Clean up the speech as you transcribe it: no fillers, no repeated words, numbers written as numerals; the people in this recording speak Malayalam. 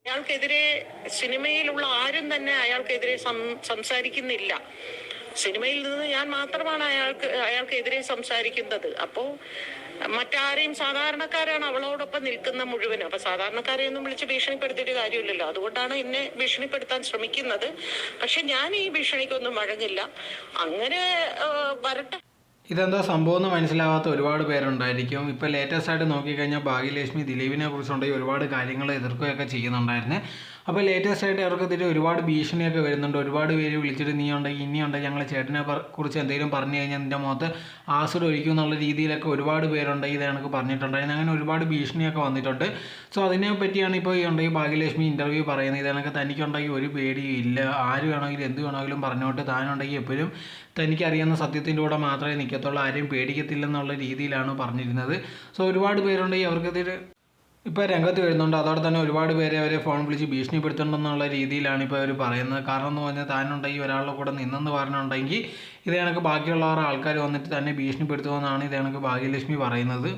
അയാൾക്കെതിരെ സിനിമയിലുള്ള ആരും തന്നെ അയാൾക്കെതിരെ സംസാരിക്കുന്നില്ല. സിനിമയിൽ നിന്ന് ഞാൻ മാത്രമാണ് അയാൾക്കെതിരെ സംസാരിക്കുന്നത്. അപ്പോ മറ്റാരെയും സാധാരണക്കാരാണ് അവളോടൊപ്പം നിൽക്കുന്ന മുഴുവനും. അപ്പൊ സാധാരണക്കാരെയൊന്നും വിളിച്ച് ഭീഷണിപ്പെടുത്തിയിട്ട് കാര്യമില്ലല്ലോ. അതുകൊണ്ടാണ് എന്നെ ഭീഷണിപ്പെടുത്താൻ ശ്രമിക്കുന്നത്. പക്ഷെ ഞാൻ ഈ ഭീഷണിക്കൊന്നും വഴങ്ങില്ല. അങ്ങനെ വരട്ടെ. ഇതെന്താ സംഭവം എന്ന് മനസ്സിലാവാത്ത ഒരുപാട് പേരുണ്ടായിരിക്കും. ഇപ്പോൾ ലേറ്റസ്റ്റ് ആയിട്ട് നോക്കിക്കഴിഞ്ഞാൽ ഭാഗ്യലക്ഷ്മി ദിലീപിനെ കുറിച്ചുണ്ടെങ്കിൽ ഒരുപാട് കാര്യങ്ങൾ എതിർക്കുകയൊക്കെ ചെയ്യുന്നുണ്ടായിരുന്നു. അപ്പോൾ ലേറ്റസ്റ്റ് ആയിട്ട് അവർക്കെതിരെ ഒരുപാട് ഭീഷണിയൊക്കെ വരുന്നുണ്ട്. ഒരുപാട് പേര് വിളിച്ചിട്ട് നീ ഉണ്ടെങ്കിൽ ഇനിയുണ്ടെങ്കിൽ ഞങ്ങളെ ചേട്ടനെ കുറിച്ച് എന്തെങ്കിലും പറഞ്ഞു കഴിഞ്ഞാൽ നിൻ്റെ മുഖത്ത് ആസിഡ് ഒഴിക്കും എന്നുള്ള രീതിയിലൊക്കെ ഒരുപാട് പേരുണ്ടെങ്കിൽ ഇത് കണക്ക് പറഞ്ഞിട്ടുണ്ടായിരുന്നു. അങ്ങനെ ഒരുപാട് ഭീഷണിയൊക്കെ വന്നിട്ടുണ്ട്. സോ അതിനെ പറ്റിയാണ് ഇപ്പോൾ ഈ ഉണ്ടെങ്കിൽ ഭാഗ്യലക്ഷ്മി ഇൻ്റർവ്യൂ പറയുന്നത്. ഇത് കണക്ക് തനിക്കുണ്ടെങ്കിൽ ഒരു പേടിയും ഇല്ല, ആര് വേണമെങ്കിലും എന്ത് വേണമെങ്കിലും പറഞ്ഞോട്ട്, താനുണ്ടെങ്കിൽ എപ്പോഴും തനിക്കറിയാവുന്ന സത്യത്തിൻ്റെ കൂടെ മാത്രമേ നിൽക്കത്തുള്ളൂ, ആരെയും പേടിക്കത്തില്ലെന്നുള്ള രീതിയിലാണ് പറഞ്ഞിരുന്നത്. സോ ഒരുപാട് പേരുണ്ടെങ്കിൽ അവർക്കെതിരെ ഇപ്പോൾ രംഗത്ത് വരുന്നുണ്ട്. അതോടെ തന്നെ ഒരുപാട് പേരെ അവരെ ഫോൺ വിളിച്ച് ഭീഷണിപ്പെടുത്തുന്നുണ്ടെന്നുള്ള രീതിയിലാണ് ഇപ്പോൾ അവർ പറയുന്നത്. കാരണം എന്ന് പറഞ്ഞാൽ താനുണ്ടെങ്കിൽ ഒരാളുടെ കൂടെ നിന്നെന്ന് പറഞ്ഞിട്ടുണ്ടെങ്കിൽ ഇത് കണക്ക് ബാക്കിയുള്ള ആൾക്കാർ വന്നിട്ട് തന്നെ ഭീഷണിപ്പെടുത്തുമെന്നാണ് ഇത് കണക്ക് ഭാഗ്യലക്ഷ്മി പറയുന്നത്.